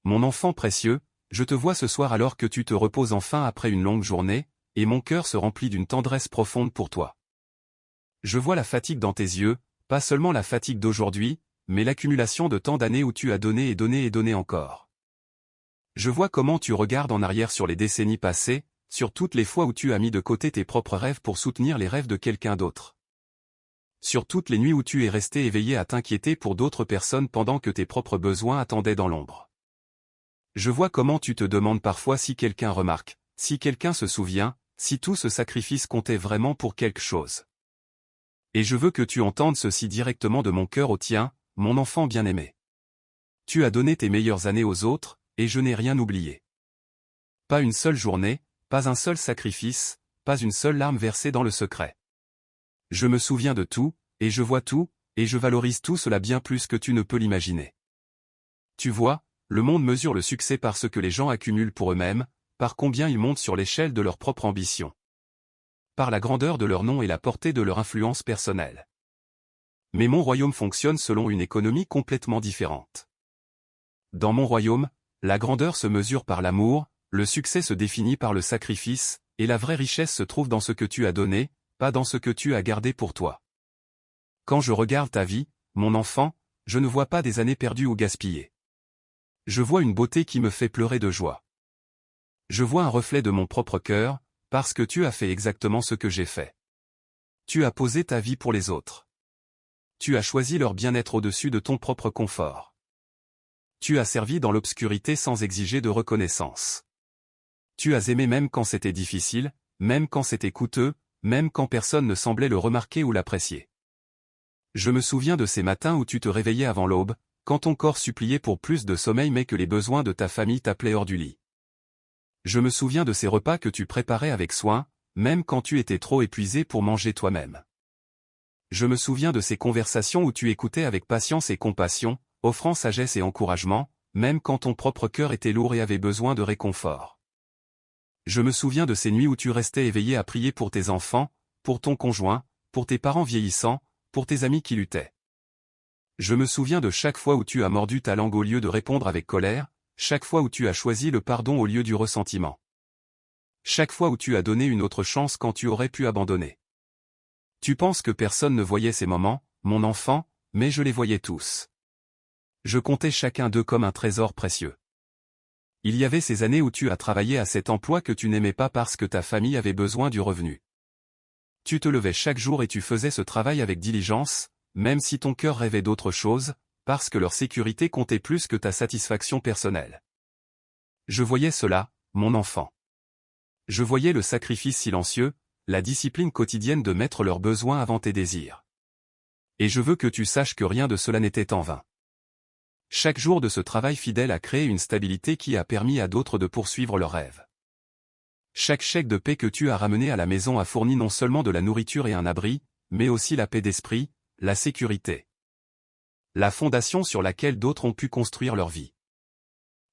Mon enfant précieux, je te vois ce soir alors que tu te reposes enfin après une longue journée, et mon cœur se remplit d'une tendresse profonde pour toi. Je vois la fatigue dans tes yeux, pas seulement la fatigue d'aujourd'hui, mais l'accumulation de tant d'années où tu as donné et donné et donné encore. Je vois comment tu regardes en arrière sur les décennies passées, sur toutes les fois où tu as mis de côté tes propres rêves pour soutenir les rêves de quelqu'un d'autre. Sur toutes les nuits où tu es resté éveillé à t'inquiéter pour d'autres personnes pendant que tes propres besoins attendaient dans l'ombre. Je vois comment tu te demandes parfois si quelqu'un remarque, si quelqu'un se souvient, si tout ce sacrifice comptait vraiment pour quelque chose. Et je veux que tu entendes ceci directement de mon cœur au tien, mon enfant bien-aimé. Tu as donné tes meilleures années aux autres, et je n'ai rien oublié. Pas une seule journée, pas un seul sacrifice, pas une seule larme versée dans le secret. Je me souviens de tout, et je vois tout, et je valorise tout cela bien plus que tu ne peux l'imaginer. Tu vois, le monde mesure le succès par ce que les gens accumulent pour eux-mêmes, par combien ils montent sur l'échelle de leur propre ambition. Par la grandeur de leur nom et la portée de leur influence personnelle. Mais mon royaume fonctionne selon une économie complètement différente. Dans mon royaume, la grandeur se mesure par l'amour, le succès se définit par le sacrifice, et la vraie richesse se trouve dans ce que tu as donné, pas dans ce que tu as gardé pour toi. Quand je regarde ta vie, mon enfant, je ne vois pas des années perdues ou gaspillées. Je vois une beauté qui me fait pleurer de joie. Je vois un reflet de mon propre cœur, parce que tu as fait exactement ce que j'ai fait. Tu as posé ta vie pour les autres. Tu as choisi leur bien-être au-dessus de ton propre confort. Tu as servi dans l'obscurité sans exiger de reconnaissance. Tu as aimé même quand c'était difficile, même quand c'était coûteux, même quand personne ne semblait le remarquer ou l'apprécier. Je me souviens de ces matins où tu te réveillais avant l'aube, quand ton corps suppliait pour plus de sommeil mais que les besoins de ta famille t'appelaient hors du lit. Je me souviens de ces repas que tu préparais avec soin, même quand tu étais trop épuisé pour manger toi-même. Je me souviens de ces conversations où tu écoutais avec patience et compassion, offrant sagesse et encouragement, même quand ton propre cœur était lourd et avait besoin de réconfort. Je me souviens de ces nuits où tu restais éveillé à prier pour tes enfants, pour ton conjoint, pour tes parents vieillissants, pour tes amis qui luttaient. Je me souviens de chaque fois où tu as mordu ta langue au lieu de répondre avec colère, chaque fois où tu as choisi le pardon au lieu du ressentiment. Chaque fois où tu as donné une autre chance quand tu aurais pu abandonner. Tu penses que personne ne voyait ces moments, mon enfant, mais je les voyais tous. Je comptais chacun d'eux comme un trésor précieux. Il y avait ces années où tu as travaillé à cet emploi que tu n'aimais pas parce que ta famille avait besoin du revenu. Tu te levais chaque jour et tu faisais ce travail avec diligence, même si ton cœur rêvait d'autre chose, parce que leur sécurité comptait plus que ta satisfaction personnelle. Je voyais cela, mon enfant. Je voyais le sacrifice silencieux, la discipline quotidienne de mettre leurs besoins avant tes désirs. Et je veux que tu saches que rien de cela n'était en vain. Chaque jour de ce travail fidèle a créé une stabilité qui a permis à d'autres de poursuivre leurs rêves. Chaque chèque de paix que tu as ramené à la maison a fourni non seulement de la nourriture et un abri, mais aussi la paix d'esprit, la sécurité. La fondation sur laquelle d'autres ont pu construire leur vie.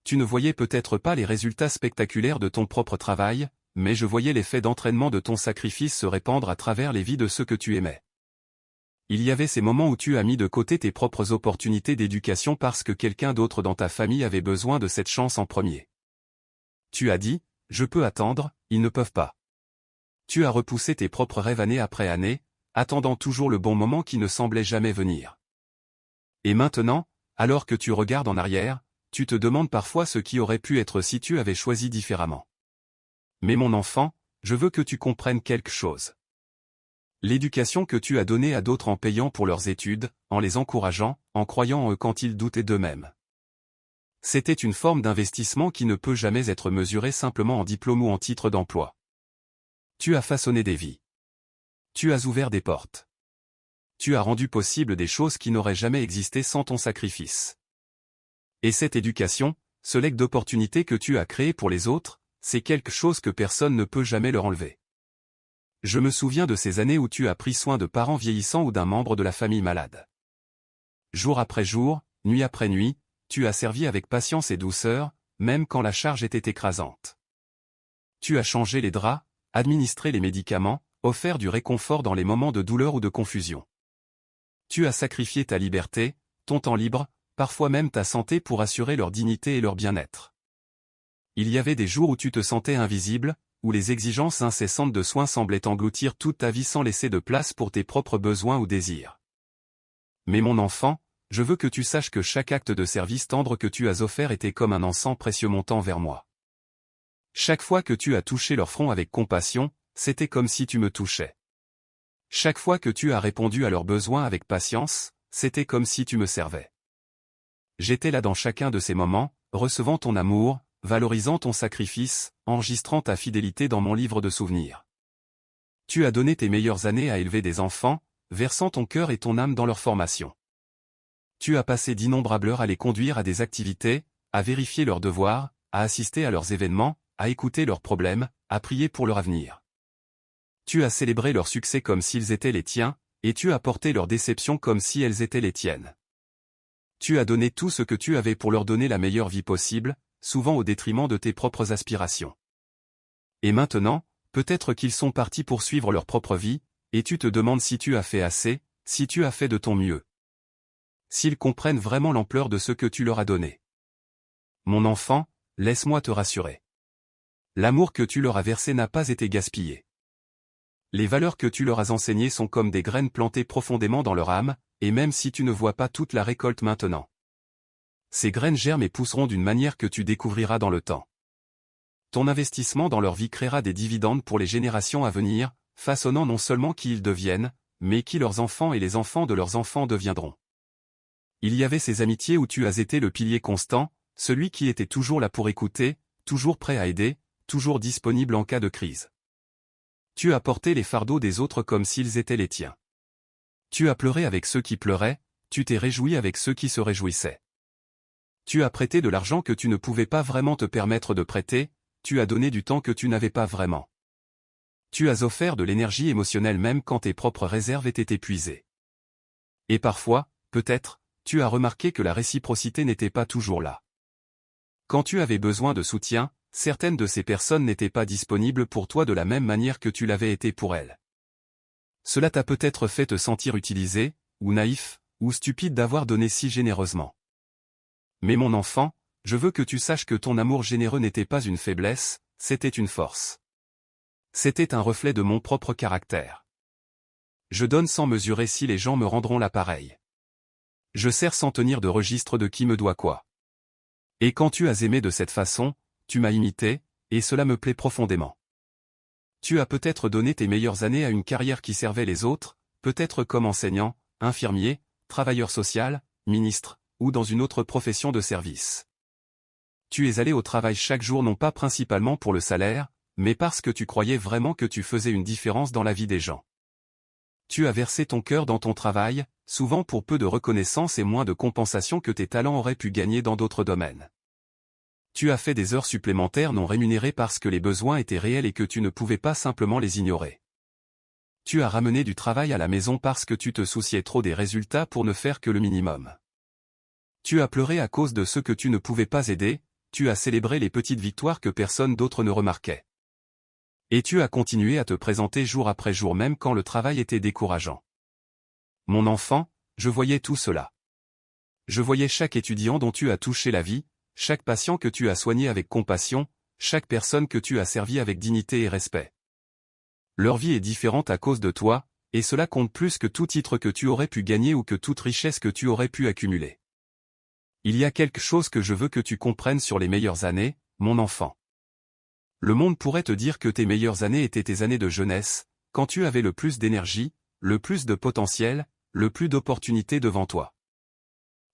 Tu ne voyais peut-être pas les résultats spectaculaires de ton propre travail, mais je voyais l'effet d'entraînement de ton sacrifice se répandre à travers les vies de ceux que tu aimais. Il y avait ces moments où tu as mis de côté tes propres opportunités d'éducation parce que quelqu'un d'autre dans ta famille avait besoin de cette chance en premier. Tu as dit, je peux attendre, ils ne peuvent pas. Tu as repoussé tes propres rêves année après année, attendant toujours le bon moment qui ne semblait jamais venir. Et maintenant, alors que tu regardes en arrière, tu te demandes parfois ce qui aurait pu être si tu avais choisi différemment. Mais mon enfant, je veux que tu comprennes quelque chose. L'éducation que tu as donnée à d'autres en payant pour leurs études, en les encourageant, en croyant en eux quand ils doutaient d'eux-mêmes. C'était une forme d'investissement qui ne peut jamais être mesurée simplement en diplôme ou en titre d'emploi. Tu as façonné des vies. Tu as ouvert des portes. Tu as rendu possible des choses qui n'auraient jamais existé sans ton sacrifice. Et cette éducation, ce legs d'opportunités que tu as créé pour les autres, c'est quelque chose que personne ne peut jamais leur enlever. Je me souviens de ces années où tu as pris soin de parents vieillissants ou d'un membre de la famille malade. Jour après jour, nuit après nuit, tu as servi avec patience et douceur, même quand la charge était écrasante. Tu as changé les draps, administré les médicaments, offert du réconfort dans les moments de douleur ou de confusion. Tu as sacrifié ta liberté, ton temps libre, parfois même ta santé pour assurer leur dignité et leur bien-être. Il y avait des jours où tu te sentais invisible, où les exigences incessantes de soins semblaient engloutir toute ta vie sans laisser de place pour tes propres besoins ou désirs. Mais mon enfant, je veux que tu saches que chaque acte de service tendre que tu as offert était comme un encens précieux montant vers moi. Chaque fois que tu as touché leur front avec compassion, c'était comme si tu me touchais. Chaque fois que tu as répondu à leurs besoins avec patience, c'était comme si tu me servais. J'étais là dans chacun de ces moments, recevant ton amour, valorisant ton sacrifice, enregistrant ta fidélité dans mon livre de souvenirs. Tu as donné tes meilleures années à élever des enfants, versant ton cœur et ton âme dans leur formation. Tu as passé d'innombrables heures à les conduire à des activités, à vérifier leurs devoirs, à assister à leurs événements, à écouter leurs problèmes, à prier pour leur avenir. Tu as célébré leurs succès comme s'ils étaient les tiens, et tu as porté leurs déceptions comme si elles étaient les tiennes. Tu as donné tout ce que tu avais pour leur donner la meilleure vie possible, souvent au détriment de tes propres aspirations. Et maintenant, peut-être qu'ils sont partis poursuivre leur propre vie, et tu te demandes si tu as fait assez, si tu as fait de ton mieux. S'ils comprennent vraiment l'ampleur de ce que tu leur as donné. Mon enfant, laisse-moi te rassurer. L'amour que tu leur as versé n'a pas été gaspillé. Les valeurs que tu leur as enseignées sont comme des graines plantées profondément dans leur âme, et même si tu ne vois pas toute la récolte maintenant. Ces graines germent et pousseront d'une manière que tu découvriras dans le temps. Ton investissement dans leur vie créera des dividendes pour les générations à venir, façonnant non seulement qui ils deviennent, mais qui leurs enfants et les enfants de leurs enfants deviendront. Il y avait ces amitiés où tu as été le pilier constant, celui qui était toujours là pour écouter, toujours prêt à aider, toujours disponible en cas de crise. Tu as porté les fardeaux des autres comme s'ils étaient les tiens. Tu as pleuré avec ceux qui pleuraient, tu t'es réjoui avec ceux qui se réjouissaient. Tu as prêté de l'argent que tu ne pouvais pas vraiment te permettre de prêter, tu as donné du temps que tu n'avais pas vraiment. Tu as offert de l'énergie émotionnelle même quand tes propres réserves étaient épuisées. Et parfois, peut-être, tu as remarqué que la réciprocité n'était pas toujours là. Quand tu avais besoin de soutien, certaines de ces personnes n'étaient pas disponibles pour toi de la même manière que tu l'avais été pour elles. Cela t'a peut-être fait te sentir utilisé, ou naïf, ou stupide d'avoir donné si généreusement. Mais mon enfant, je veux que tu saches que ton amour généreux n'était pas une faiblesse, c'était une force. C'était un reflet de mon propre caractère. Je donne sans mesurer si les gens me rendront l'appareil. Je sers sans tenir de registre de qui me doit quoi. Et quand tu as aimé de cette façon, tu m'as imité, et cela me plaît profondément. Tu as peut-être donné tes meilleures années à une carrière qui servait les autres, peut-être comme enseignant, infirmier, travailleur social, ministre, ou dans une autre profession de service. Tu es allé au travail chaque jour non pas principalement pour le salaire, mais parce que tu croyais vraiment que tu faisais une différence dans la vie des gens. Tu as versé ton cœur dans ton travail, souvent pour peu de reconnaissance et moins de compensation que tes talents auraient pu gagner dans d'autres domaines. Tu as fait des heures supplémentaires non rémunérées parce que les besoins étaient réels et que tu ne pouvais pas simplement les ignorer. Tu as ramené du travail à la maison parce que tu te souciais trop des résultats pour ne faire que le minimum. Tu as pleuré à cause de ceux que tu ne pouvais pas aider, tu as célébré les petites victoires que personne d'autre ne remarquait. Et tu as continué à te présenter jour après jour même quand le travail était décourageant. Mon enfant, je voyais tout cela. Je voyais chaque étudiant dont tu as touché la vie, chaque patient que tu as soigné avec compassion, chaque personne que tu as servi avec dignité et respect. Leur vie est différente à cause de toi, et cela compte plus que tout titre que tu aurais pu gagner ou que toute richesse que tu aurais pu accumuler. Il y a quelque chose que je veux que tu comprennes sur les meilleures années, mon enfant. Le monde pourrait te dire que tes meilleures années étaient tes années de jeunesse, quand tu avais le plus d'énergie, le plus de potentiel, le plus d'opportunités devant toi.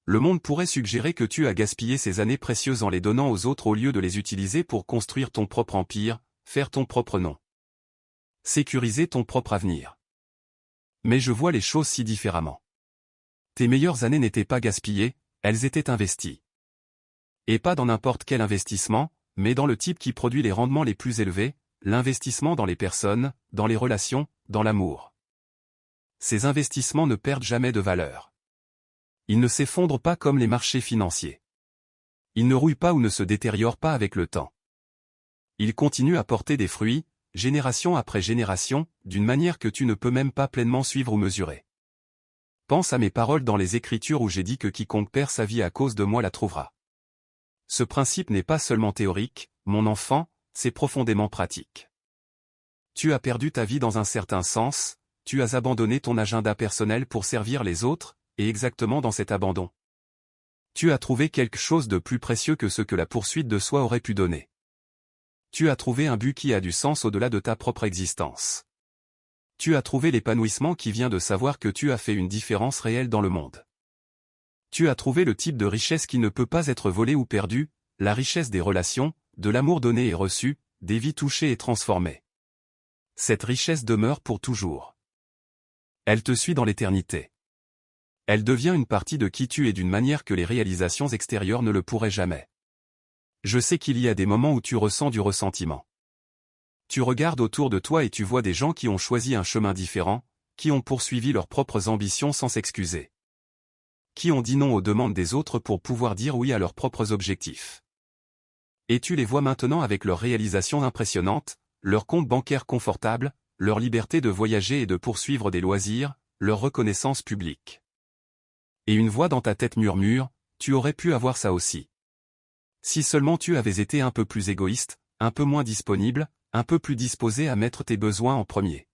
Le monde pourrait suggérer que tu as gaspillé ces années précieuses en les donnant aux autres au lieu de les utiliser pour construire ton propre empire, faire ton propre nom. Sécuriser ton propre avenir. Mais je vois les choses si différemment. Tes meilleures années n'étaient pas gaspillées, elles étaient investies. Et pas dans n'importe quel investissement, mais dans le type qui produit les rendements les plus élevés, l'investissement dans les personnes, dans les relations, dans l'amour. Ces investissements ne perdent jamais de valeur. Ils ne s'effondrent pas comme les marchés financiers. Ils ne rouillent pas ou ne se détériorent pas avec le temps. Ils continuent à porter des fruits, génération après génération, d'une manière que tu ne peux même pas pleinement suivre ou mesurer. Pense à mes paroles dans les Écritures où j'ai dit que quiconque perd sa vie à cause de moi la trouvera. Ce principe n'est pas seulement théorique, mon enfant, c'est profondément pratique. Tu as perdu ta vie dans un certain sens, tu as abandonné ton agenda personnel pour servir les autres, et exactement dans cet abandon. Tu as trouvé quelque chose de plus précieux que ce que la poursuite de soi aurait pu donner. Tu as trouvé un but qui a du sens au-delà de ta propre existence. Tu as trouvé l'épanouissement qui vient de savoir que tu as fait une différence réelle dans le monde. Tu as trouvé le type de richesse qui ne peut pas être volée ou perdue, la richesse des relations, de l'amour donné et reçu, des vies touchées et transformées. Cette richesse demeure pour toujours. Elle te suit dans l'éternité. Elle devient une partie de qui tu es d'une manière que les réalisations extérieures ne le pourraient jamais. Je sais qu'il y a des moments où tu ressens du ressentiment. Tu regardes autour de toi et tu vois des gens qui ont choisi un chemin différent, qui ont poursuivi leurs propres ambitions sans s'excuser. Qui ont dit non aux demandes des autres pour pouvoir dire oui à leurs propres objectifs. Et tu les vois maintenant avec leurs réalisations impressionnantes, leur compte bancaire confortable, leur liberté de voyager et de poursuivre des loisirs, leur reconnaissance publique. Et une voix dans ta tête murmure, tu aurais pu avoir ça aussi. Si seulement tu avais été un peu plus égoïste, un peu moins disponible, un peu plus disposé à mettre tes besoins en premier.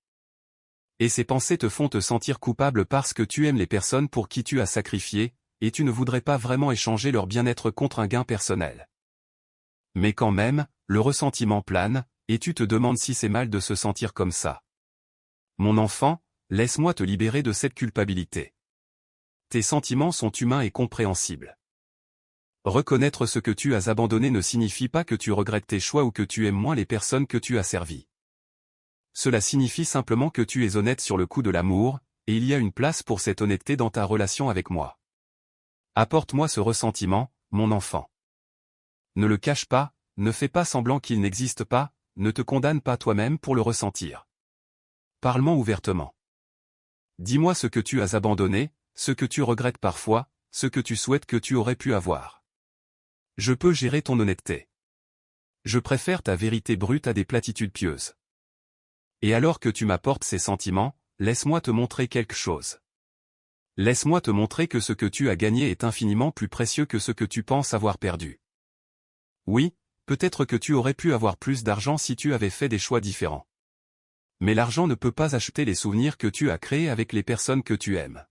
Et ces pensées te font te sentir coupable parce que tu aimes les personnes pour qui tu as sacrifié, et tu ne voudrais pas vraiment échanger leur bien-être contre un gain personnel. Mais quand même, le ressentiment plane, et tu te demandes si c'est mal de se sentir comme ça. Mon enfant, laisse-moi te libérer de cette culpabilité. Tes sentiments sont humains et compréhensibles. Reconnaître ce que tu as abandonné ne signifie pas que tu regrettes tes choix ou que tu aimes moins les personnes que tu as servies. Cela signifie simplement que tu es honnête sur le coup de l'amour, et il y a une place pour cette honnêteté dans ta relation avec moi. Apporte-moi ce ressentiment, mon enfant. Ne le cache pas, ne fais pas semblant qu'il n'existe pas, ne te condamne pas toi-même pour le ressentir. Parle-moi ouvertement. Dis-moi ce que tu as abandonné, ce que tu regrettes parfois, ce que tu souhaites que tu aurais pu avoir. Je peux gérer ton honnêteté. Je préfère ta vérité brute à des platitudes pieuses. Et alors que tu m'apportes ces sentiments, laisse-moi te montrer quelque chose. Laisse-moi te montrer que ce que tu as gagné est infiniment plus précieux que ce que tu penses avoir perdu. Oui, peut-être que tu aurais pu avoir plus d'argent si tu avais fait des choix différents. Mais l'argent ne peut pas acheter les souvenirs que tu as créés avec les personnes que tu aimes.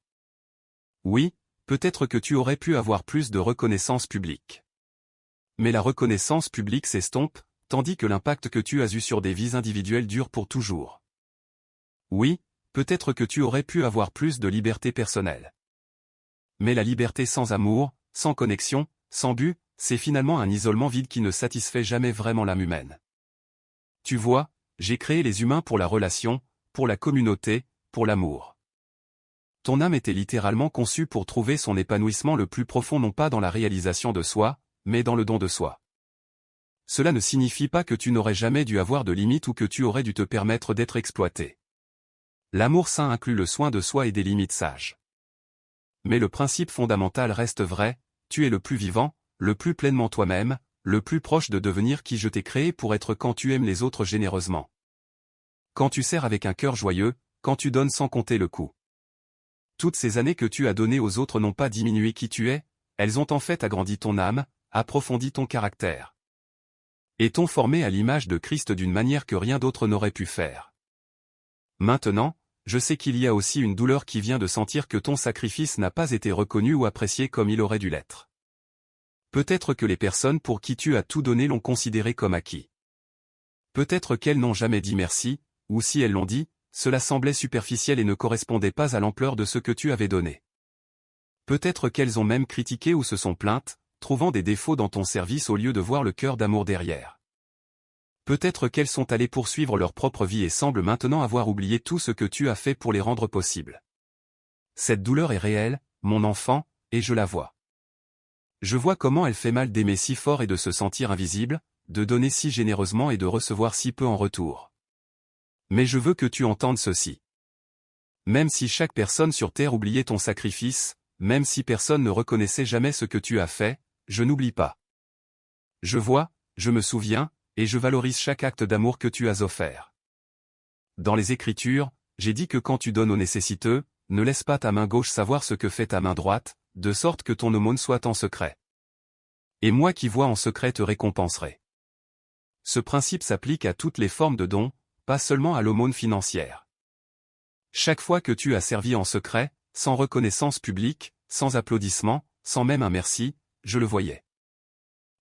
Oui, peut-être que tu aurais pu avoir plus de reconnaissance publique. Mais la reconnaissance publique s'estompe, tandis que l'impact que tu as eu sur des vies individuelles dure pour toujours. Oui, peut-être que tu aurais pu avoir plus de liberté personnelle. Mais la liberté sans amour, sans connexion, sans but, c'est finalement un isolement vide qui ne satisfait jamais vraiment l'âme humaine. Tu vois, j'ai créé les humains pour la relation, pour la communauté, pour l'amour. Ton âme était littéralement conçue pour trouver son épanouissement le plus profond non pas dans la réalisation de soi, mais dans le don de soi. Cela ne signifie pas que tu n'aurais jamais dû avoir de limites ou que tu aurais dû te permettre d'être exploité. L'amour sain inclut le soin de soi et des limites sages. Mais le principe fondamental reste vrai, tu es le plus vivant, le plus pleinement toi-même, le plus proche de devenir qui je t'ai créé pour être quand tu aimes les autres généreusement. Quand tu sers avec un cœur joyeux, quand tu donnes sans compter le coût. Toutes ces années que tu as données aux autres n'ont pas diminué qui tu es, elles ont en fait agrandi ton âme, approfondi ton caractère. Et t'ont formé à l'image de Christ d'une manière que rien d'autre n'aurait pu faire. Maintenant, je sais qu'il y a aussi une douleur qui vient de sentir que ton sacrifice n'a pas été reconnu ou apprécié comme il aurait dû l'être. Peut-être que les personnes pour qui tu as tout donné l'ont considéré comme acquis. Peut-être qu'elles n'ont jamais dit merci, ou si elles l'ont dit, cela semblait superficiel et ne correspondait pas à l'ampleur de ce que tu avais donné. Peut-être qu'elles ont même critiqué ou se sont plaintes, trouvant des défauts dans ton service au lieu de voir le cœur d'amour derrière. Peut-être qu'elles sont allées poursuivre leur propre vie et semblent maintenant avoir oublié tout ce que tu as fait pour les rendre possibles. Cette douleur est réelle, mon enfant, et je la vois. Je vois comment elle fait mal d'aimer si fort et de se sentir invisible, de donner si généreusement et de recevoir si peu en retour. Mais je veux que tu entendes ceci. Même si chaque personne sur terre oubliait ton sacrifice, même si personne ne reconnaissait jamais ce que tu as fait, je n'oublie pas. Je vois, je me souviens, et je valorise chaque acte d'amour que tu as offert. Dans les Écritures, j'ai dit que quand tu donnes aux nécessiteux, ne laisse pas ta main gauche savoir ce que fait ta main droite, de sorte que ton aumône soit en secret. Et moi qui vois en secret te récompenserai. Ce principe s'applique à toutes les formes de dons, pas seulement à l'aumône financière. Chaque fois que tu as servi en secret, sans reconnaissance publique, sans applaudissements, sans même un merci, je le voyais.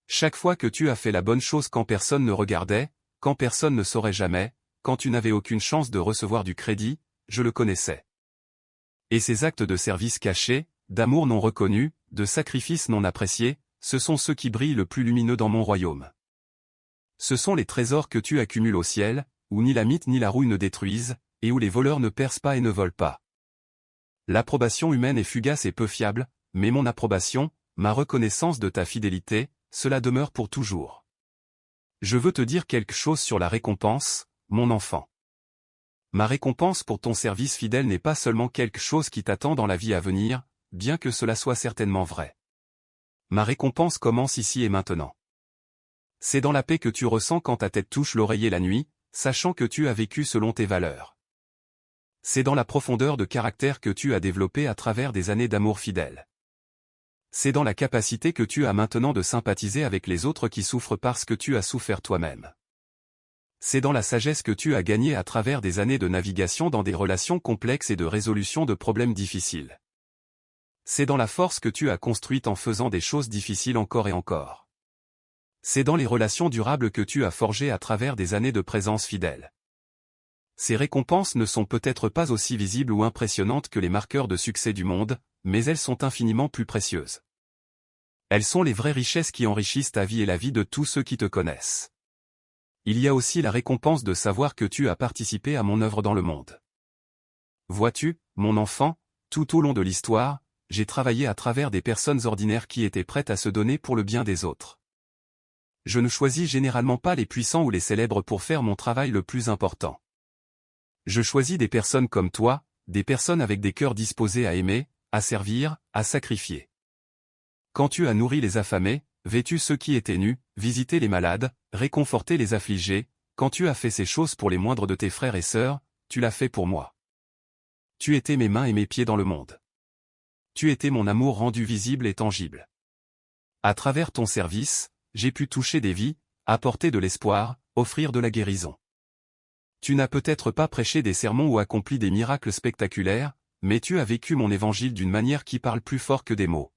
Chaque fois que tu as fait la bonne chose quand personne ne regardait, quand personne ne saurait jamais, quand tu n'avais aucune chance de recevoir du crédit, je le connaissais. Et ces actes de service cachés, d'amour non reconnu, de sacrifice non apprécié, ce sont ceux qui brillent le plus lumineux dans mon royaume. Ce sont les trésors que tu accumules au ciel, où ni la mythe ni la rouille ne détruisent, et où les voleurs ne percent pas et ne volent pas. L'approbation humaine est fugace et peu fiable, mais mon approbation, ma reconnaissance de ta fidélité, cela demeure pour toujours. Je veux te dire quelque chose sur la récompense, mon enfant. Ma récompense pour ton service fidèle n'est pas seulement quelque chose qui t'attend dans la vie à venir, bien que cela soit certainement vrai. Ma récompense commence ici et maintenant. C'est dans la paix que tu ressens quand ta tête touche l'oreiller la nuit, sachant que tu as vécu selon tes valeurs. C'est dans la profondeur de caractère que tu as développé à travers des années d'amour fidèle. C'est dans la capacité que tu as maintenant de sympathiser avec les autres qui souffrent parce que tu as souffert toi-même. C'est dans la sagesse que tu as gagnée à travers des années de navigation dans des relations complexes et de résolution de problèmes difficiles. C'est dans la force que tu as construite en faisant des choses difficiles encore et encore. C'est dans les relations durables que tu as forgées à travers des années de présence fidèle. Ces récompenses ne sont peut-être pas aussi visibles ou impressionnantes que les marqueurs de succès du monde, mais elles sont infiniment plus précieuses. Elles sont les vraies richesses qui enrichissent ta vie et la vie de tous ceux qui te connaissent. Il y a aussi la récompense de savoir que tu as participé à mon œuvre dans le monde. Vois-tu, mon enfant, tout au long de l'histoire, j'ai travaillé à travers des personnes ordinaires qui étaient prêtes à se donner pour le bien des autres. Je ne choisis généralement pas les puissants ou les célèbres pour faire mon travail le plus important. Je choisis des personnes comme toi, des personnes avec des cœurs disposés à aimer, à servir, à sacrifier. Quand tu as nourri les affamés, vêtu ceux qui étaient nus, visité les malades, réconforté les affligés, quand tu as fait ces choses pour les moindres de tes frères et sœurs, tu l'as fait pour moi. Tu étais mes mains et mes pieds dans le monde. Tu étais mon amour rendu visible et tangible. À travers ton service, j'ai pu toucher des vies, apporter de l'espoir, offrir de la guérison. Tu n'as peut-être pas prêché des sermons ou accompli des miracles spectaculaires, mais tu as vécu mon évangile d'une manière qui parle plus fort que des mots.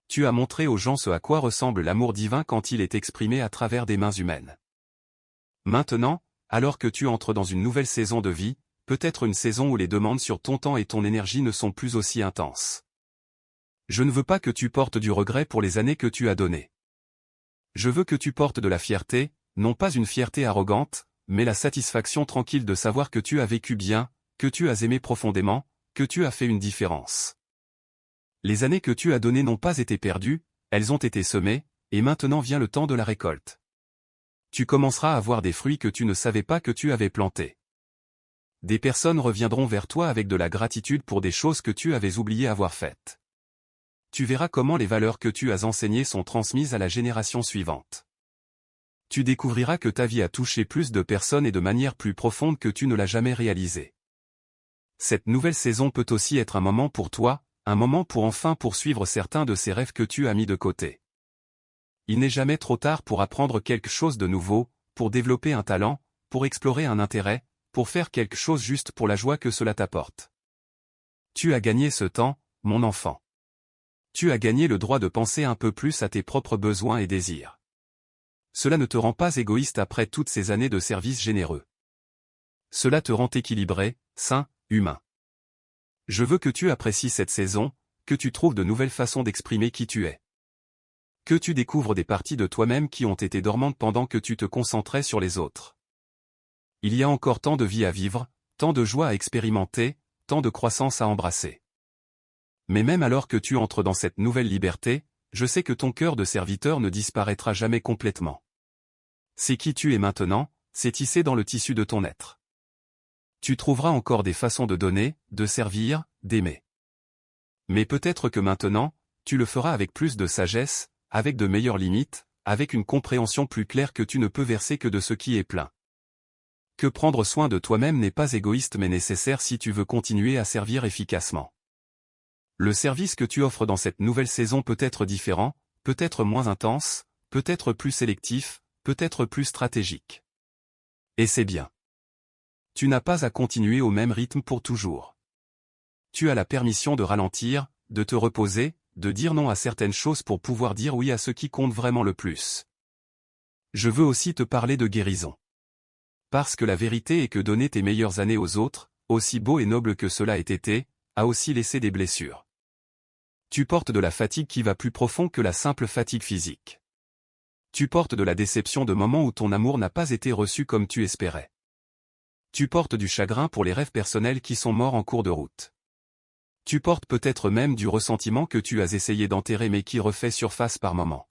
Tu as montré aux gens ce à quoi ressemble l'amour divin quand il est exprimé à travers des mains humaines. Maintenant, alors que tu entres dans une nouvelle saison de vie, peut-être une saison où les demandes sur ton temps et ton énergie ne sont plus aussi intenses. Je ne veux pas que tu portes du regret pour les années que tu as données. Je veux que tu portes de la fierté, non pas une fierté arrogante, mais la satisfaction tranquille de savoir que tu as vécu bien, que tu as aimé profondément, que tu as fait une différence. Les années que tu as données n'ont pas été perdues, elles ont été semées, et maintenant vient le temps de la récolte. Tu commenceras à voir des fruits que tu ne savais pas que tu avais plantés. Des personnes reviendront vers toi avec de la gratitude pour des choses que tu avais oublié avoir faites. Tu verras comment les valeurs que tu as enseignées sont transmises à la génération suivante. Tu découvriras que ta vie a touché plus de personnes et de manière plus profonde que tu ne l'as jamais réalisé. Cette nouvelle saison peut aussi être un moment pour toi, un moment pour enfin poursuivre certains de ces rêves que tu as mis de côté. Il n'est jamais trop tard pour apprendre quelque chose de nouveau, pour développer un talent, pour explorer un intérêt, pour faire quelque chose juste pour la joie que cela t'apporte. Tu as gagné ce temps, mon enfant. Tu as gagné le droit de penser un peu plus à tes propres besoins et désirs. Cela ne te rend pas égoïste après toutes ces années de service généreux. Cela te rend équilibré, sain, humain. Je veux que tu apprécies cette saison, que tu trouves de nouvelles façons d'exprimer qui tu es. Que tu découvres des parties de toi-même qui ont été dormantes pendant que tu te concentrais sur les autres. Il y a encore tant de vie à vivre, tant de joie à expérimenter, tant de croissance à embrasser. Mais même alors que tu entres dans cette nouvelle liberté, je sais que ton cœur de serviteur ne disparaîtra jamais complètement. C'est qui tu es maintenant, c'est tissé dans le tissu de ton être. Tu trouveras encore des façons de donner, de servir, d'aimer. Mais peut-être que maintenant, tu le feras avec plus de sagesse, avec de meilleures limites, avec une compréhension plus claire que tu ne peux verser que de ce qui est plein. Que prendre soin de toi-même n'est pas égoïste mais nécessaire si tu veux continuer à servir efficacement. Le service que tu offres dans cette nouvelle saison peut être différent, peut être moins intense, peut être plus sélectif, peut être plus stratégique. Et c'est bien. Tu n'as pas à continuer au même rythme pour toujours. Tu as la permission de ralentir, de te reposer, de dire non à certaines choses pour pouvoir dire oui à ce qui compte vraiment le plus. Je veux aussi te parler de guérison. Parce que la vérité est que donner tes meilleures années aux autres, aussi beau et noble que cela ait été, a aussi laissé des blessures. Tu portes de la fatigue qui va plus profond que la simple fatigue physique. Tu portes de la déception de moments où ton amour n'a pas été reçu comme tu espérais. Tu portes du chagrin pour les rêves personnels qui sont morts en cours de route. Tu portes peut-être même du ressentiment que tu as essayé d'enterrer mais qui refait surface par moments.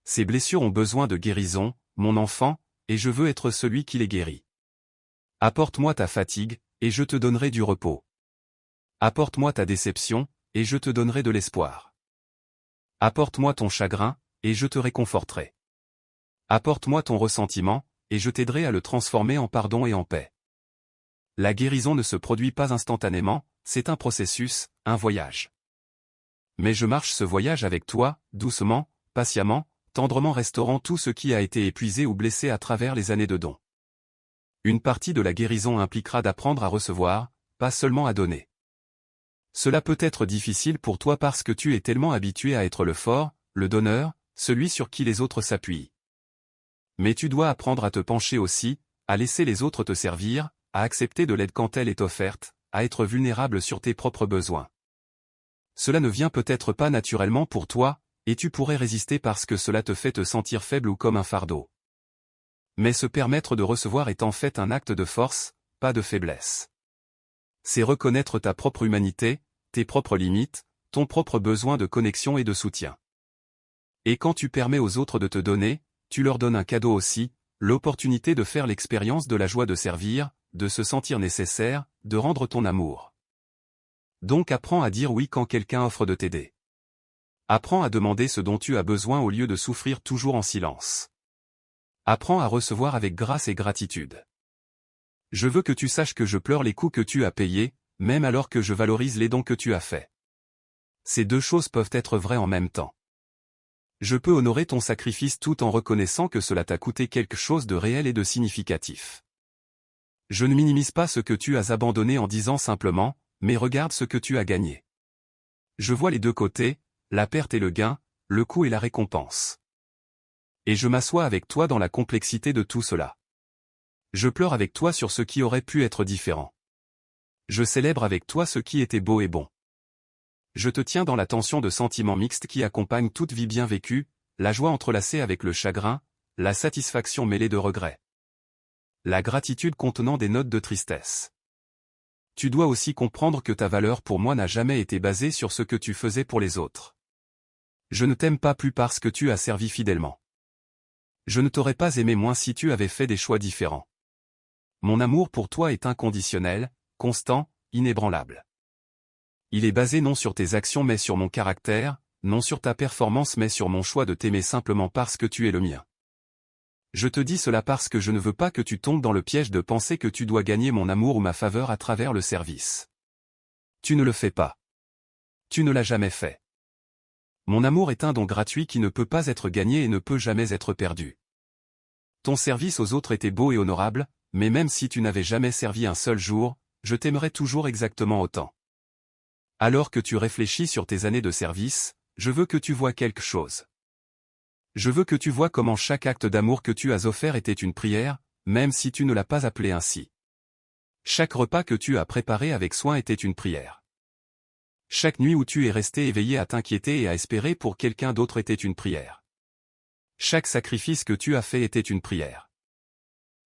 Ces blessures ont besoin de guérison, mon enfant, et je veux être celui qui les guérit. Apporte-moi ta fatigue, et je te donnerai du repos. Apporte-moi ta déception, et je te donnerai de l'espoir. Apporte-moi ton chagrin, et je te réconforterai. Apporte-moi ton ressentiment, et je t'aiderai à le transformer en pardon et en paix. La guérison ne se produit pas instantanément, c'est un processus, un voyage. Mais je marche ce voyage avec toi, doucement, patiemment, tendrement restaurant tout ce qui a été épuisé ou blessé à travers les années de don. Une partie de la guérison impliquera d'apprendre à recevoir, pas seulement à donner. Cela peut être difficile pour toi parce que tu es tellement habitué à être le fort, le donneur, celui sur qui les autres s'appuient. Mais tu dois apprendre à te pencher aussi, à laisser les autres te servir, à accepter de l'aide quand elle est offerte, à être vulnérable sur tes propres besoins. Cela ne vient peut-être pas naturellement pour toi, et tu pourrais résister parce que cela te fait te sentir faible ou comme un fardeau. Mais se permettre de recevoir est en fait un acte de force, pas de faiblesse. C'est reconnaître ta propre humanité, tes propres limites, ton propre besoin de connexion et de soutien. Et quand tu permets aux autres de te donner, tu leur donnes un cadeau aussi, l'opportunité de faire l'expérience de la joie de servir, de se sentir nécessaire, de rendre ton amour. Donc apprends à dire oui quand quelqu'un offre de t'aider. Apprends à demander ce dont tu as besoin au lieu de souffrir toujours en silence. Apprends à recevoir avec grâce et gratitude. Je veux que tu saches que je pleure les coups que tu as payés, même alors que je valorise les dons que tu as faits. Ces deux choses peuvent être vraies en même temps. Je peux honorer ton sacrifice tout en reconnaissant que cela t'a coûté quelque chose de réel et de significatif. Je ne minimise pas ce que tu as abandonné en disant simplement, mais regarde ce que tu as gagné. Je vois les deux côtés, la perte et le gain, le coût et la récompense. Et je m'assois avec toi dans la complexité de tout cela. Je pleure avec toi sur ce qui aurait pu être différent. Je célèbre avec toi ce qui était beau et bon. Je te tiens dans la tension de sentiments mixtes qui accompagnent toute vie bien vécue, la joie entrelacée avec le chagrin, la satisfaction mêlée de regrets. La gratitude contenant des notes de tristesse. Tu dois aussi comprendre que ta valeur pour moi n'a jamais été basée sur ce que tu faisais pour les autres. Je ne t'aime pas plus parce que tu as servi fidèlement. Je ne t'aurais pas aimé moins si tu avais fait des choix différents. Mon amour pour toi est inconditionnel, constant, inébranlable. Il est basé non sur tes actions mais sur mon caractère, non sur ta performance mais sur mon choix de t'aimer simplement parce que tu es le mien. Je te dis cela parce que je ne veux pas que tu tombes dans le piège de penser que tu dois gagner mon amour ou ma faveur à travers le service. Tu ne le fais pas. Tu ne l'as jamais fait. Mon amour est un don gratuit qui ne peut pas être gagné et ne peut jamais être perdu. Ton service aux autres était beau et honorable, mais même si tu n'avais jamais servi un seul jour, je t'aimerais toujours exactement autant. Alors que tu réfléchis sur tes années de service, je veux que tu vois quelque chose. Je veux que tu vois comment chaque acte d'amour que tu as offert était une prière, même si tu ne l'as pas appelé ainsi. Chaque repas que tu as préparé avec soin était une prière. Chaque nuit où tu es resté éveillé à t'inquiéter et à espérer pour quelqu'un d'autre était une prière. Chaque sacrifice que tu as fait était une prière.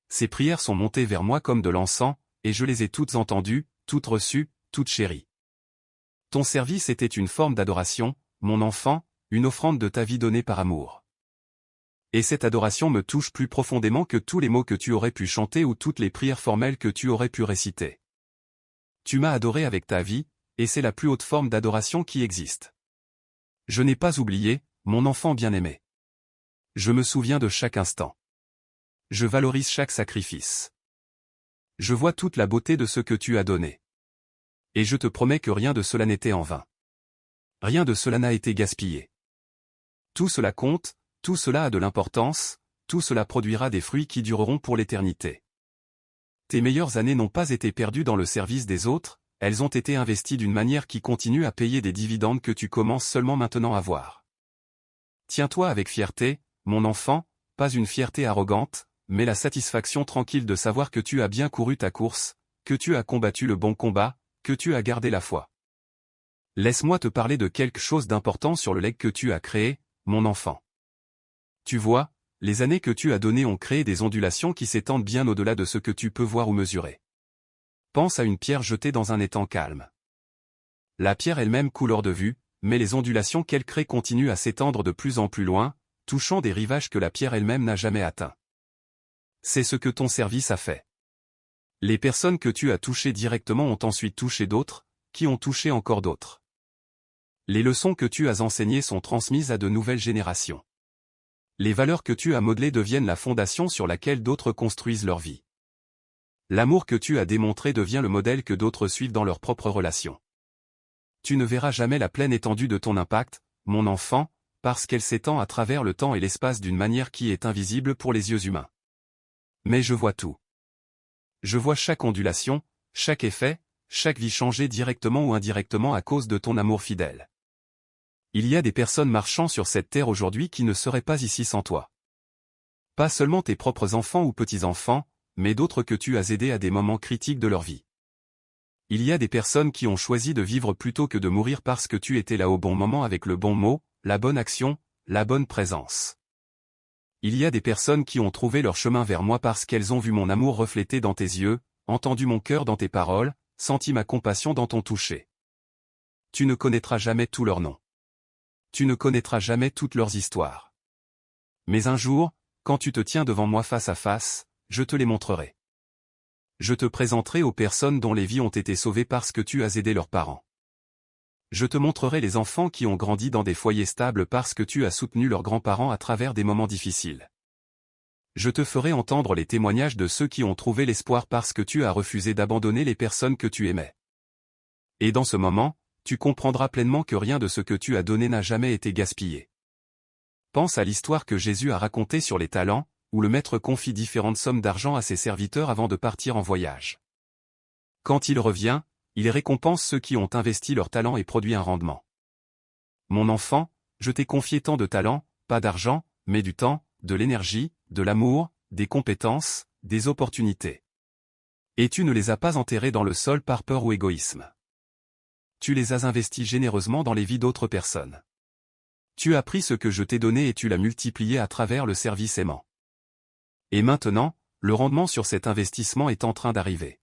Ces prières sont montées vers moi comme de l'encens, et je les ai toutes entendues, toutes reçues, toutes chéries. Ton service était une forme d'adoration, mon enfant, une offrande de ta vie donnée par amour. Et cette adoration me touche plus profondément que tous les mots que tu aurais pu chanter ou toutes les prières formelles que tu aurais pu réciter. Tu m'as adoré avec ta vie, et c'est la plus haute forme d'adoration qui existe. Je n'ai pas oublié, mon enfant bien-aimé. Je me souviens de chaque instant. Je valorise chaque sacrifice. Je vois toute la beauté de ce que tu as donné. Et je te promets que rien de cela n'était en vain. Rien de cela n'a été gaspillé. Tout cela compte, tout cela a de l'importance, tout cela produira des fruits qui dureront pour l'éternité. Tes meilleures années n'ont pas été perdues dans le service des autres, elles ont été investies d'une manière qui continue à payer des dividendes que tu commences seulement maintenant à voir. Tiens-toi avec fierté, mon enfant, pas une fierté arrogante, mais la satisfaction tranquille de savoir que tu as bien couru ta course, que tu as combattu le bon combat, que tu as gardé la foi. Laisse-moi te parler de quelque chose d'important sur le legs que tu as créé, mon enfant. Tu vois, les années que tu as données ont créé des ondulations qui s'étendent bien au-delà de ce que tu peux voir ou mesurer. Pense à une pierre jetée dans un étang calme. La pierre elle-même coule hors de vue, mais les ondulations qu'elle crée continuent à s'étendre de plus en plus loin, touchant des rivages que la pierre elle-même n'a jamais atteints. C'est ce que ton service a fait. Les personnes que tu as touchées directement ont ensuite touché d'autres, qui ont touché encore d'autres. Les leçons que tu as enseignées sont transmises à de nouvelles générations. Les valeurs que tu as modelées deviennent la fondation sur laquelle d'autres construisent leur vie. L'amour que tu as démontré devient le modèle que d'autres suivent dans leurs propres relations. Tu ne verras jamais la pleine étendue de ton impact, mon enfant, parce qu'elle s'étend à travers le temps et l'espace d'une manière qui est invisible pour les yeux humains. Mais je vois tout. Je vois chaque ondulation, chaque effet, chaque vie changer directement ou indirectement à cause de ton amour fidèle. Il y a des personnes marchant sur cette terre aujourd'hui qui ne seraient pas ici sans toi. Pas seulement tes propres enfants ou petits-enfants, mais d'autres que tu as aidés à des moments critiques de leur vie. Il y a des personnes qui ont choisi de vivre plutôt que de mourir parce que tu étais là au bon moment avec le bon mot, la bonne action, la bonne présence. Il y a des personnes qui ont trouvé leur chemin vers moi parce qu'elles ont vu mon amour reflété dans tes yeux, entendu mon cœur dans tes paroles, senti ma compassion dans ton toucher. Tu ne connaîtras jamais tous leurs noms. Tu ne connaîtras jamais toutes leurs histoires. Mais un jour, quand tu te tiens devant moi face à face, je te les montrerai. Je te présenterai aux personnes dont les vies ont été sauvées parce que tu as aidé leurs parents. Je te montrerai les enfants qui ont grandi dans des foyers stables parce que tu as soutenu leurs grands-parents à travers des moments difficiles. Je te ferai entendre les témoignages de ceux qui ont trouvé l'espoir parce que tu as refusé d'abandonner les personnes que tu aimais. Et dans ce moment, tu comprendras pleinement que rien de ce que tu as donné n'a jamais été gaspillé. Pense à l'histoire que Jésus a racontée sur les talents, où le maître confie différentes sommes d'argent à ses serviteurs avant de partir en voyage. Quand il revient, il récompense ceux qui ont investi leur talent et produit un rendement. Mon enfant, je t'ai confié tant de talents, pas d'argent, mais du temps, de l'énergie, de l'amour, des compétences, des opportunités. Et tu ne les as pas enterrés dans le sol par peur ou égoïsme. Tu les as investis généreusement dans les vies d'autres personnes. Tu as pris ce que je t'ai donné et tu l'as multiplié à travers le service aimant. Et maintenant, le rendement sur cet investissement est en train d'arriver.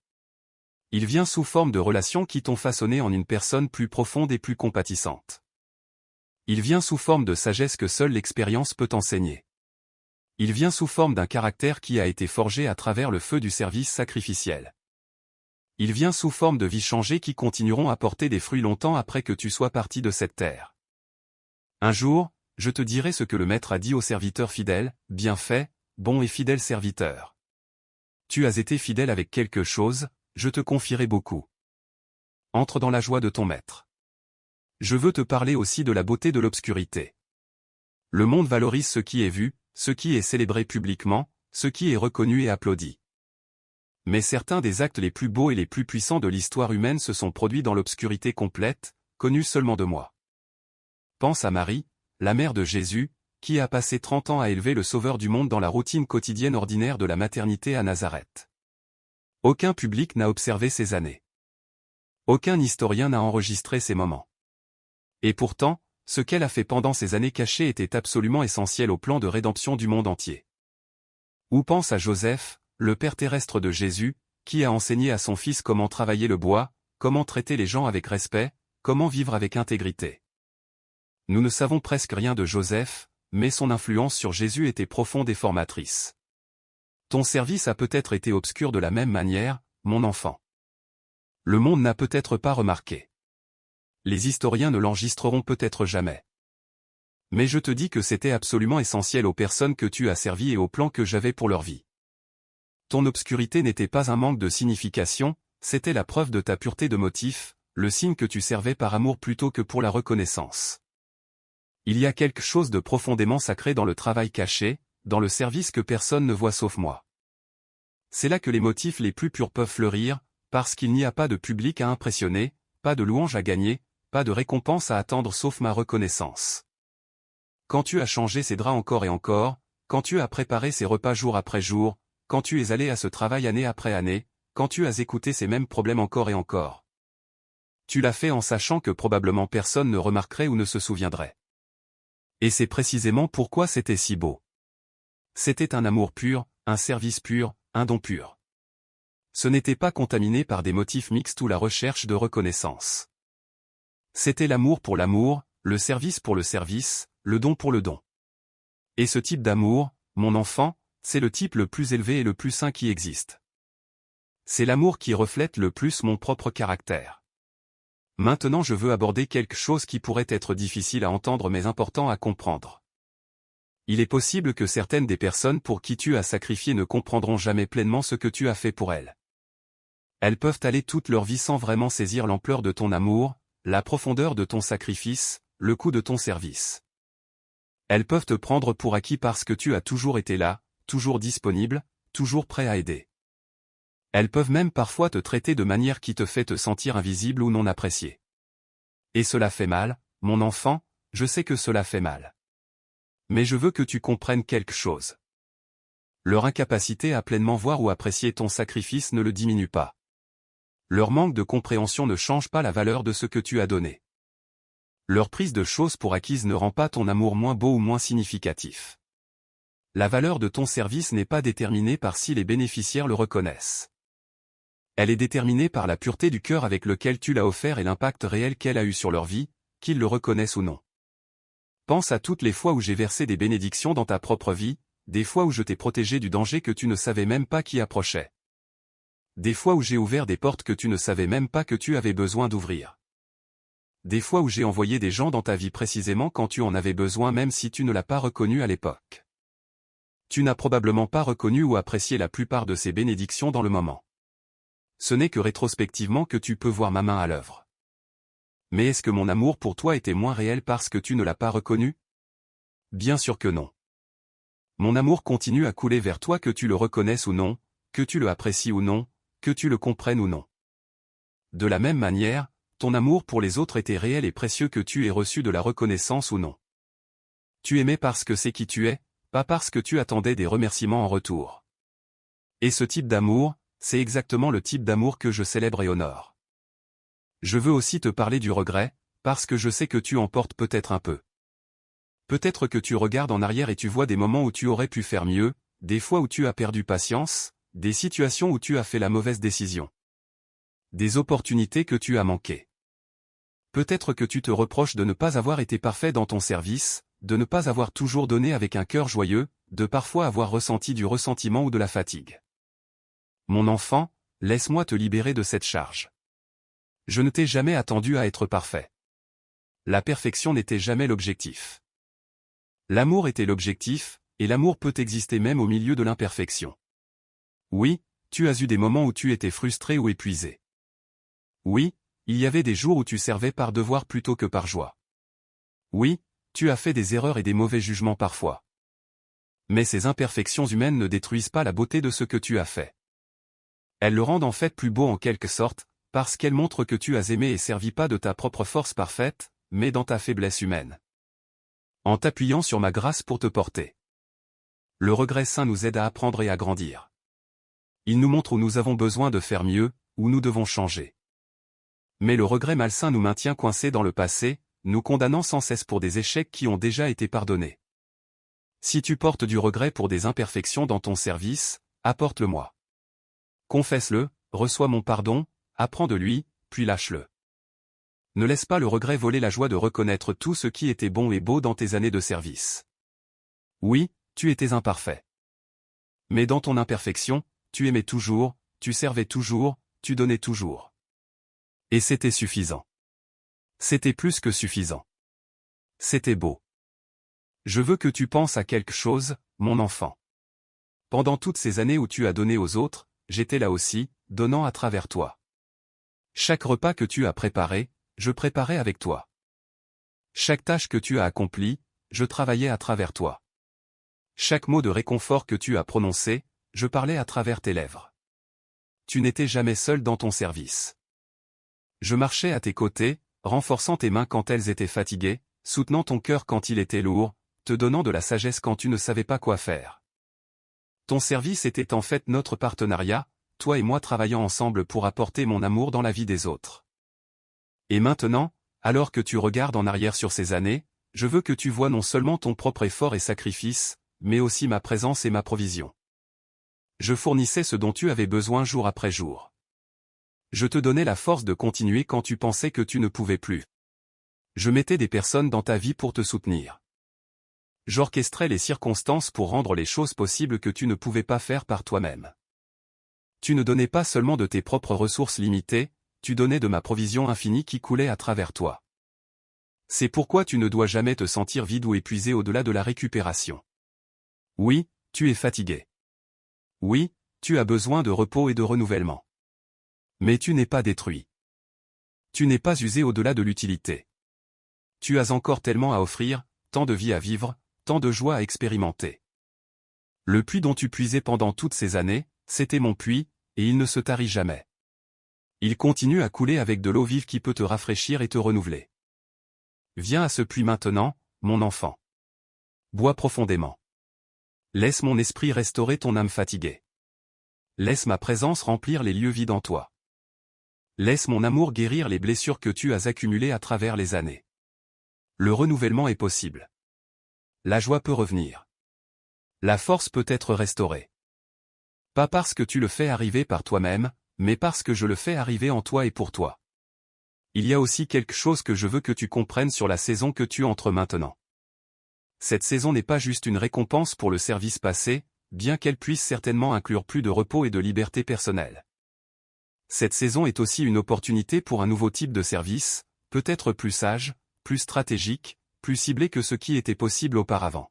Il vient sous forme de relations qui t'ont façonné en une personne plus profonde et plus compatissante. Il vient sous forme de sagesse que seule l'expérience peut enseigner. Il vient sous forme d'un caractère qui a été forgé à travers le feu du service sacrificiel. Il vient sous forme de vies changées qui continueront à porter des fruits longtemps après que tu sois parti de cette terre. Un jour, je te dirai ce que le Maître a dit au serviteur fidèle, bien fait, bon et fidèle serviteur. Tu as été fidèle avec quelque chose, je te confierai beaucoup. Entre dans la joie de ton Maître. Je veux te parler aussi de la beauté de l'obscurité. Le monde valorise ce qui est vu, ce qui est célébré publiquement, ce qui est reconnu et applaudi. Mais certains des actes les plus beaux et les plus puissants de l'histoire humaine se sont produits dans l'obscurité complète, connue seulement de moi. Pense à Marie, la mère de Jésus, qui a passé 30 ans à élever le Sauveur du monde dans la routine quotidienne ordinaire de la maternité à Nazareth. Aucun public n'a observé ces années. Aucun historien n'a enregistré ces moments. Et pourtant, ce qu'elle a fait pendant ces années cachées était absolument essentiel au plan de rédemption du monde entier. Ou pense à Joseph, le père terrestre de Jésus, qui a enseigné à son fils comment travailler le bois, comment traiter les gens avec respect, comment vivre avec intégrité. Nous ne savons presque rien de Joseph, mais son influence sur Jésus était profonde et formatrice. Ton service a peut-être été obscur de la même manière, mon enfant. Le monde n'a peut-être pas remarqué. Les historiens ne l'enregistreront peut-être jamais. Mais je te dis que c'était absolument essentiel aux personnes que tu as servies et au plan que j'avais pour leur vie. Ton obscurité n'était pas un manque de signification, c'était la preuve de ta pureté de motif, le signe que tu servais par amour plutôt que pour la reconnaissance. Il y a quelque chose de profondément sacré dans le travail caché, dans le service que personne ne voit sauf moi. C'est là que les motifs les plus purs peuvent fleurir, parce qu'il n'y a pas de public à impressionner, pas de louange à gagner, pas de récompense à attendre sauf ma reconnaissance. Quand tu as changé ces draps encore et encore, quand tu as préparé ces repas jour après jour, quand tu es allé à ce travail année après année, quand tu as écouté ces mêmes problèmes encore et encore. Tu l'as fait en sachant que probablement personne ne remarquerait ou ne se souviendrait. Et c'est précisément pourquoi c'était si beau. C'était un amour pur, un service pur, un don pur. Ce n'était pas contaminé par des motifs mixtes ou la recherche de reconnaissance. C'était l'amour pour l'amour, le service pour le service, le don pour le don. Et ce type d'amour, mon enfant, c'est le type le plus élevé et le plus saint qui existe. C'est l'amour qui reflète le plus mon propre caractère. Maintenant je veux aborder quelque chose qui pourrait être difficile à entendre mais important à comprendre. Il est possible que certaines des personnes pour qui tu as sacrifié ne comprendront jamais pleinement ce que tu as fait pour elles. Elles peuvent aller toute leur vie sans vraiment saisir l'ampleur de ton amour, la profondeur de ton sacrifice, le coût de ton service. Elles peuvent te prendre pour acquis parce que tu as toujours été là, toujours disponible, toujours prêt à aider. Elles peuvent même parfois te traiter de manière qui te fait te sentir invisible ou non apprécié. Et cela fait mal, mon enfant, je sais que cela fait mal. Mais je veux que tu comprennes quelque chose. Leur incapacité à pleinement voir ou apprécier ton sacrifice ne le diminue pas. Leur manque de compréhension ne change pas la valeur de ce que tu as donné. Leur prise de choses pour acquises ne rend pas ton amour moins beau ou moins significatif. La valeur de ton service n'est pas déterminée par si les bénéficiaires le reconnaissent. Elle est déterminée par la pureté du cœur avec lequel tu l'as offert et l'impact réel qu'elle a eu sur leur vie, qu'ils le reconnaissent ou non. Pense à toutes les fois où j'ai versé des bénédictions dans ta propre vie, des fois où je t'ai protégé du danger que tu ne savais même pas qui approchait. Des fois où j'ai ouvert des portes que tu ne savais même pas que tu avais besoin d'ouvrir. Des fois où j'ai envoyé des gens dans ta vie précisément quand tu en avais besoin même si tu ne l'as pas reconnu à l'époque. Tu n'as probablement pas reconnu ou apprécié la plupart de ces bénédictions dans le moment. Ce n'est que rétrospectivement que tu peux voir ma main à l'œuvre. Mais est-ce que mon amour pour toi était moins réel parce que tu ne l'as pas reconnu? Bien sûr que non. Mon amour continue à couler vers toi que tu le reconnaisses ou non, que tu le apprécies ou non, que tu le comprennes ou non. De la même manière, ton amour pour les autres était réel et précieux que tu aies reçu de la reconnaissance ou non. Tu aimais parce que c'est qui tu es, pas parce que tu attendais des remerciements en retour. Et ce type d'amour, c'est exactement le type d'amour que je célèbre et honore. Je veux aussi te parler du regret, parce que je sais que tu en portes peut-être un peu. Peut-être que tu regardes en arrière et tu vois des moments où tu aurais pu faire mieux, des fois où tu as perdu patience, des situations où tu as fait la mauvaise décision. Des opportunités que tu as manquées. Peut-être que tu te reproches de ne pas avoir été parfait dans ton service, de ne pas avoir toujours donné avec un cœur joyeux, de parfois avoir ressenti du ressentiment ou de la fatigue. Mon enfant, laisse-moi te libérer de cette charge. Je ne t'ai jamais attendu à être parfait. La perfection n'était jamais l'objectif. L'amour était l'objectif, et l'amour peut exister même au milieu de l'imperfection. Oui, tu as eu des moments où tu étais frustré ou épuisé. Oui, il y avait des jours où tu servais par devoir plutôt que par joie. Oui, tu as fait des erreurs et des mauvais jugements parfois. Mais ces imperfections humaines ne détruisent pas la beauté de ce que tu as fait. Elles le rendent en fait plus beau en quelque sorte, parce qu'elles montrent que tu as aimé et servi pas de ta propre force parfaite, mais dans ta faiblesse humaine. En t'appuyant sur ma grâce pour te porter. Le regret saint nous aide à apprendre et à grandir. Il nous montre où nous avons besoin de faire mieux, où nous devons changer. Mais le regret malsain nous maintient coincés dans le passé, nous condamnant sans cesse pour des échecs qui ont déjà été pardonnés. Si tu portes du regret pour des imperfections dans ton service, apporte-le-moi. Confesse-le, reçois mon pardon, apprends de lui, puis lâche-le. Ne laisse pas le regret voler la joie de reconnaître tout ce qui était bon et beau dans tes années de service. Oui, tu étais imparfait. Mais dans ton imperfection, tu aimais toujours, tu servais toujours, tu donnais toujours. Et c'était suffisant. C'était plus que suffisant. C'était beau. Je veux que tu penses à quelque chose, mon enfant. Pendant toutes ces années où tu as donné aux autres, j'étais là aussi, donnant à travers toi. Chaque repas que tu as préparé, je préparais avec toi. Chaque tâche que tu as accomplie, je travaillais à travers toi. Chaque mot de réconfort que tu as prononcé, je parlais à travers tes lèvres. Tu n'étais jamais seul dans ton service. Je marchais à tes côtés, renforçant tes mains quand elles étaient fatiguées, soutenant ton cœur quand il était lourd, te donnant de la sagesse quand tu ne savais pas quoi faire. Ton service était en fait notre partenariat, toi et moi travaillant ensemble pour apporter mon amour dans la vie des autres. Et maintenant, alors que tu regardes en arrière sur ces années, je veux que tu vois non seulement ton propre effort et sacrifice, mais aussi ma présence et ma provision. Je fournissais ce dont tu avais besoin jour après jour. Je te donnais la force de continuer quand tu pensais que tu ne pouvais plus. Je mettais des personnes dans ta vie pour te soutenir. J'orchestrais les circonstances pour rendre les choses possibles que tu ne pouvais pas faire par toi-même. Tu ne donnais pas seulement de tes propres ressources limitées, tu donnais de ma provision infinie qui coulait à travers toi. C'est pourquoi tu ne dois jamais te sentir vide ou épuisé au-delà de la récupération. Oui, tu es fatigué. Oui, tu as besoin de repos et de renouvellement. Mais tu n'es pas détruit. Tu n'es pas usé au-delà de l'utilité. Tu as encore tellement à offrir, tant de vie à vivre, tant de joie à expérimenter. Le puits dont tu puisais pendant toutes ces années, c'était mon puits, et il ne se tarit jamais. Il continue à couler avec de l'eau vive qui peut te rafraîchir et te renouveler. Viens à ce puits maintenant, mon enfant. Bois profondément. Laisse mon esprit restaurer ton âme fatiguée. Laisse ma présence remplir les lieux vides en toi. Laisse mon amour guérir les blessures que tu as accumulées à travers les années. Le renouvellement est possible. La joie peut revenir. La force peut être restaurée. Pas parce que tu le fais arriver par toi-même, mais parce que je le fais arriver en toi et pour toi. Il y a aussi quelque chose que je veux que tu comprennes sur la saison que tu entres maintenant. Cette saison n'est pas juste une récompense pour le service passé, bien qu'elle puisse certainement inclure plus de repos et de liberté personnelle. Cette saison est aussi une opportunité pour un nouveau type de service, peut-être plus sage, plus stratégique, plus ciblé que ce qui était possible auparavant.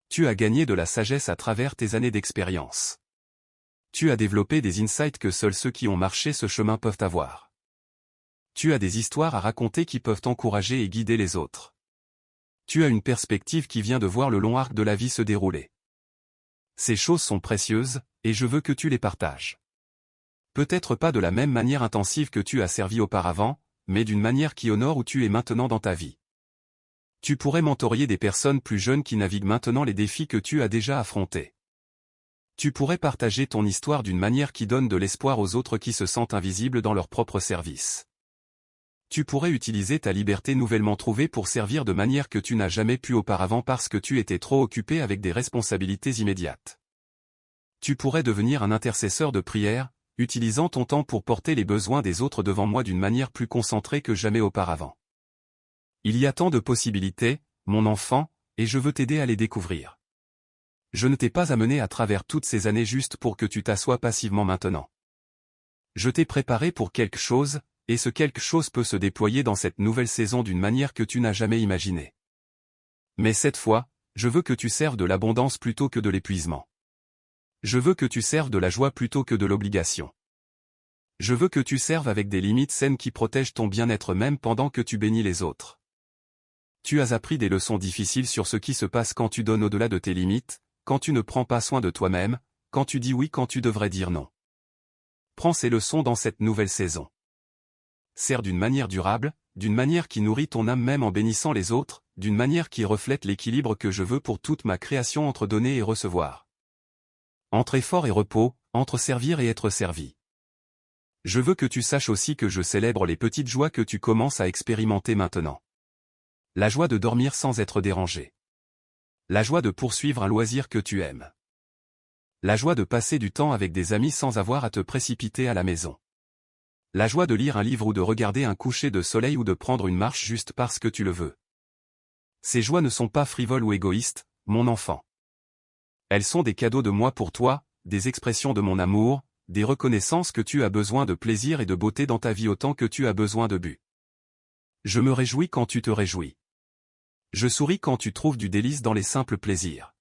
Tu as gagné de la sagesse à travers tes années d'expérience. Tu as développé des insights que seuls ceux qui ont marché ce chemin peuvent avoir. Tu as des histoires à raconter qui peuvent encourager et guider les autres. Tu as une perspective qui vient de voir le long arc de la vie se dérouler. Ces choses sont précieuses, et je veux que tu les partages. Peut-être pas de la même manière intensive que tu as servi auparavant, mais d'une manière qui honore où tu es maintenant dans ta vie. Tu pourrais mentorier des personnes plus jeunes qui naviguent maintenant les défis que tu as déjà affrontés. Tu pourrais partager ton histoire d'une manière qui donne de l'espoir aux autres qui se sentent invisibles dans leur propre service. Tu pourrais utiliser ta liberté nouvellement trouvée pour servir de manière que tu n'as jamais pu auparavant parce que tu étais trop occupé avec des responsabilités immédiates. Tu pourrais devenir un intercesseur de prière, utilisant ton temps pour porter les besoins des autres devant moi d'une manière plus concentrée que jamais auparavant. Il y a tant de possibilités, mon enfant, et je veux t'aider à les découvrir. Je ne t'ai pas amené à travers toutes ces années juste pour que tu t'assoies passivement maintenant. Je t'ai préparé pour quelque chose, et ce quelque chose peut se déployer dans cette nouvelle saison d'une manière que tu n'as jamais imaginée. Mais cette fois, je veux que tu serves de l'abondance plutôt que de l'épuisement. Je veux que tu serves de la joie plutôt que de l'obligation. Je veux que tu serves avec des limites saines qui protègent ton bien-être même pendant que tu bénis les autres. Tu as appris des leçons difficiles sur ce qui se passe quand tu donnes au-delà de tes limites, quand tu ne prends pas soin de toi-même, quand tu dis oui quand tu devrais dire non. Prends ces leçons dans cette nouvelle saison. Sers d'une manière durable, d'une manière qui nourrit ton âme même en bénissant les autres, d'une manière qui reflète l'équilibre que je veux pour toute ma création entre donner et recevoir. Entre effort et repos, entre servir et être servi. Je veux que tu saches aussi que je célèbre les petites joies que tu commences à expérimenter maintenant. La joie de dormir sans être dérangé. La joie de poursuivre un loisir que tu aimes. La joie de passer du temps avec des amis sans avoir à te précipiter à la maison. La joie de lire un livre ou de regarder un coucher de soleil ou de prendre une marche juste parce que tu le veux. Ces joies ne sont pas frivoles ou égoïstes, mon enfant. Elles sont des cadeaux de moi pour toi, des expressions de mon amour, des reconnaissances que tu as besoin de plaisir et de beauté dans ta vie autant que tu as besoin de but. Je me réjouis quand tu te réjouis. Je souris quand tu trouves du délice dans les simples plaisirs.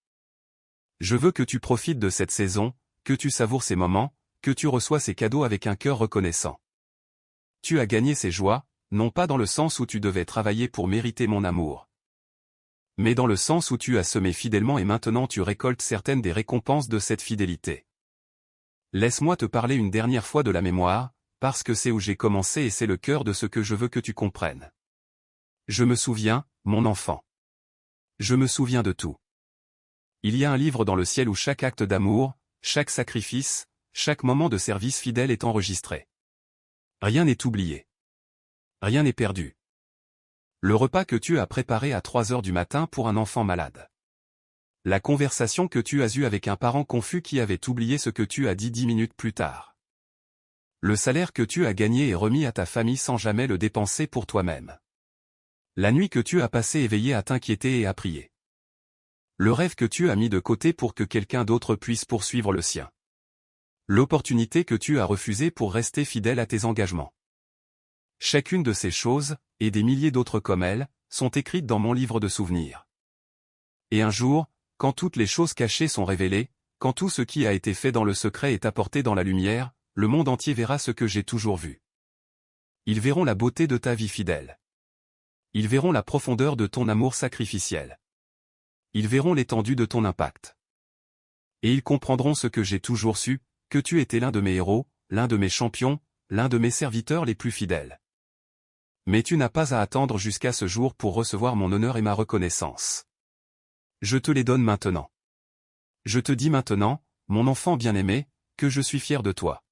Je veux que tu profites de cette saison, que tu savoures ces moments, que tu reçois ces cadeaux avec un cœur reconnaissant. Tu as gagné ces joies, non pas dans le sens où tu devais travailler pour mériter mon amour, mais dans le sens où tu as semé fidèlement et maintenant tu récoltes certaines des récompenses de cette fidélité. Laisse-moi te parler une dernière fois de la mémoire, parce que c'est où j'ai commencé et c'est le cœur de ce que je veux que tu comprennes. Je me souviens, mon enfant. Je me souviens de tout. Il y a un livre dans le ciel où chaque acte d'amour, chaque sacrifice, chaque moment de service fidèle est enregistré. Rien n'est oublié. Rien n'est perdu. Le repas que tu as préparé à 3 heures du matin pour un enfant malade. La conversation que tu as eue avec un parent confus qui avait oublié ce que tu as dit 10 minutes plus tard. Le salaire que tu as gagné et remis à ta famille sans jamais le dépenser pour toi-même. La nuit que tu as passée éveillée à t'inquiéter et à prier. Le rêve que tu as mis de côté pour que quelqu'un d'autre puisse poursuivre le sien. L'opportunité que tu as refusée pour rester fidèle à tes engagements. Chacune de ces choses, et des milliers d'autres comme elles, sont écrites dans mon livre de souvenirs. Et un jour, quand toutes les choses cachées sont révélées, quand tout ce qui a été fait dans le secret est apporté dans la lumière, le monde entier verra ce que j'ai toujours vu. Ils verront la beauté de ta vie fidèle. Ils verront la profondeur de ton amour sacrificiel. Ils verront l'étendue de ton impact. Et ils comprendront ce que j'ai toujours su, que tu étais l'un de mes héros, l'un de mes champions, l'un de mes serviteurs les plus fidèles. Mais tu n'as pas à attendre jusqu'à ce jour pour recevoir mon honneur et ma reconnaissance. Je te les donne maintenant. Je te dis maintenant, mon enfant bien-aimé, que je suis fier de toi.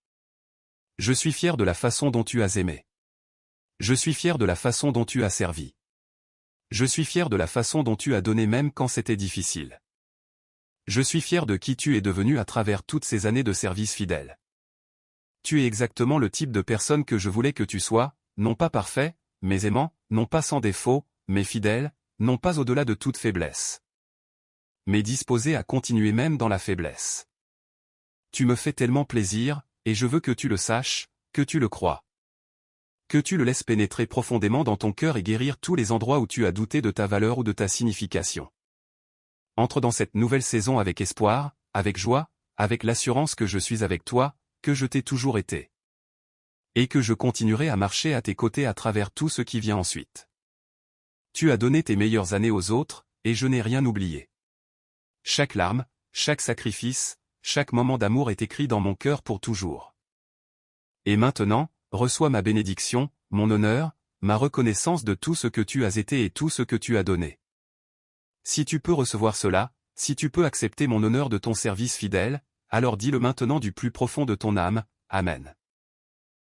Je suis fier de la façon dont tu as aimé. Je suis fier de la façon dont tu as servi. Je suis fier de la façon dont tu as donné même quand c'était difficile. Je suis fier de qui tu es devenu à travers toutes ces années de service fidèle. Tu es exactement le type de personne que je voulais que tu sois, non pas parfait, mais aimant, non pas sans défaut, mais fidèle, non pas au-delà de toute faiblesse, mais disposé à continuer même dans la faiblesse. Tu me fais tellement plaisir, et je veux que tu le saches, que tu le crois. Que tu le laisses pénétrer profondément dans ton cœur et guérir tous les endroits où tu as douté de ta valeur ou de ta signification. Entre dans cette nouvelle saison avec espoir, avec joie, avec l'assurance que je suis avec toi, que je t'ai toujours été. Et que je continuerai à marcher à tes côtés à travers tout ce qui vient ensuite. Tu as donné tes meilleures années aux autres, et je n'ai rien oublié. Chaque larme, chaque sacrifice, chaque moment d'amour est écrit dans mon cœur pour toujours. Et maintenant, reçois ma bénédiction, mon honneur, ma reconnaissance de tout ce que tu as été et tout ce que tu as donné. Si tu peux recevoir cela, si tu peux accepter mon honneur de ton service fidèle, alors dis-le maintenant du plus profond de ton âme, Amen.